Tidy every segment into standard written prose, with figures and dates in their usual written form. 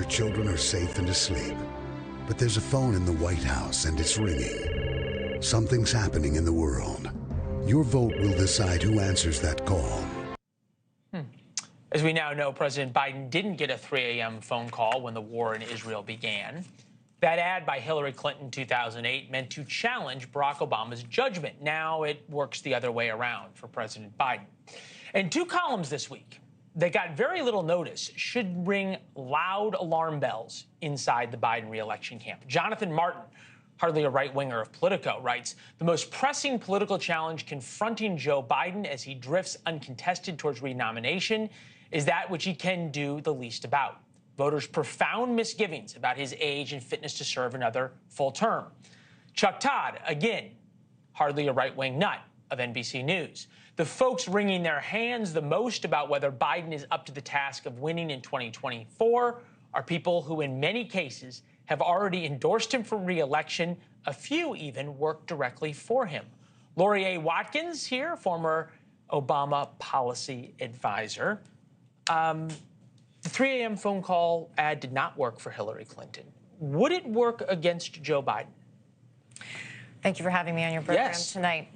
your children are safe and asleep. But there's a phone in the White House and it's ringing. Something's happening in the world. Your vote will decide who answers that call. As we now know, President Biden didn't get a 3 a.m. phone call when the war in Israel began. That ad by Hillary Clinton in 2008 meant to challenge Barack Obama's judgment. Now it works the other way around for President Biden. And two columns this week that got very little notice should ring loud alarm bells inside the Biden re-election camp. Jonathan Martin, hardly a right-winger of Politico, writes, the most pressing political challenge confronting Joe Biden as he drifts uncontested towards renomination is that which he can do the least about. Voters' profound misgivings about his age and fitness to serve another full term. Chuck Todd, again, hardly a right-wing nut of NBC News. The folks wringing their hands the most about whether Biden is up to the task of winning in 2024 are people who, in many cases, have already endorsed him for re-election. A few even work directly for him. Laurie A. Watkins here, former Obama policy advisor. The 3 a.m. phone call ad did not work for Hillary Clinton. Would it work against Joe Biden? Thank you for having me on your program tonight.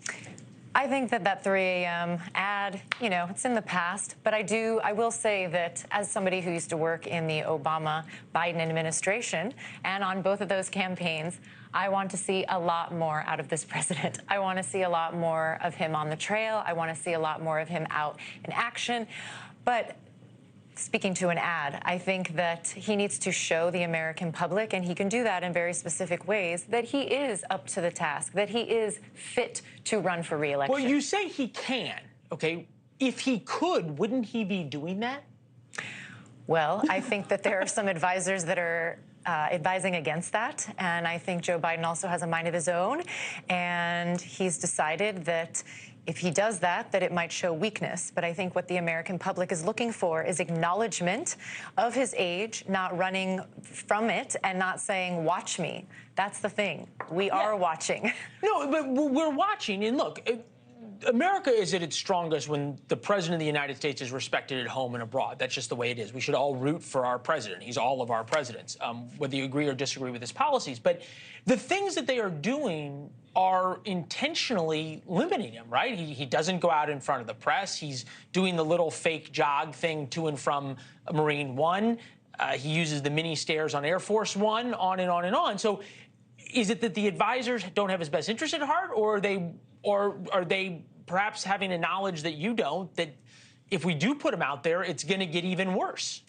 I think that 3 a.m. ad, it's in the past, but I will say that as somebody who used to work in the Obama-Biden administration and on both of those campaigns, I want to see a lot more out of this president. I want to see a lot more of him on the trail. I want to see a lot more of him out in action. But speaking to an ad, I think that he needs to show the American public, and he can do that in very specific ways, that he is up to the task, that he is fit to run for re-election. Well, you say he can, okay? If he could, wouldn't he be doing that? Well, I think that there are some advisors that are advising against that, and I think Joe Biden also has a mind of his own, and he's decided that if he does that it might show weakness. But I think what the American public is looking for is acknowledgement of his age, not running from it and not saying, watch me. That's the thing. We are watching. No, but we're watching. And look, America is at its strongest when the president of the United States is respected at home and abroad. That's just the way it is. We should all root for our president. He's all of our presidents, whether you agree or disagree with his policies. But the things that they are doing are intentionally limiting him, right? He doesn't go out in front of the press. He's doing the little fake jog thing to and from Marine One. He uses the mini stairs on Air Force One, on and on and on. So is it that the advisors don't have his best interest at heart, or are they perhaps having a knowledge that you don't, that if we do put him out there, it's going to get even worse?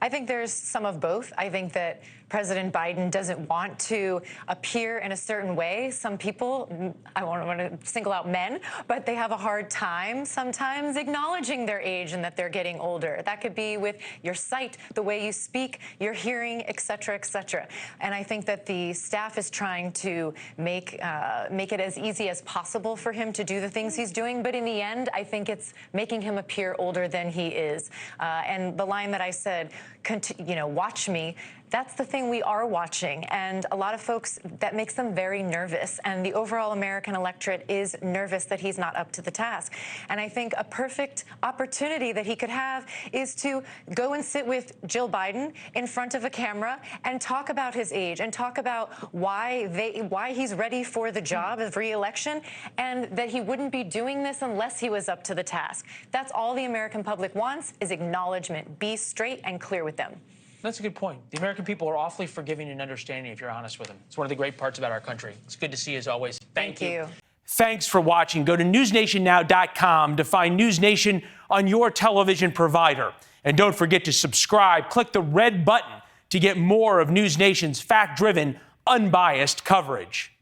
I think there's some of both. I think that President Biden doesn't want to appear in a certain way. Some people, I don't want to single out men, but they have a hard time sometimes acknowledging their age and that they're getting older. That could be with your sight, the way you speak, your hearing, et cetera, et cetera. And I think that the staff is trying to make it as easy as possible for him to do the things he's doing. But in the end, I think it's making him appear older than he is. And the line that I said, watch me, that's the thing we are watching. And a lot of folks, that makes them very nervous. And the overall American electorate is nervous that he's not up to the task. And I think a perfect opportunity that he could have is to go and sit with Jill Biden in front of a camera and talk about his age and talk about why he's ready for the job of re-election, and that he wouldn't be doing this unless he was up to the task. That's all the American public wants, is acknowledgement. Be straight and clear with them. That's a good point. The American people are awfully forgiving and understanding if you're honest with them. It's one of the great parts about our country. It's good to see you as always. Thank you. Thanks for watching. Go to newsnationnow.com to find NewsNation on your television provider. And don't forget to subscribe. Click the red button to get more of NewsNation's fact-driven, unbiased coverage.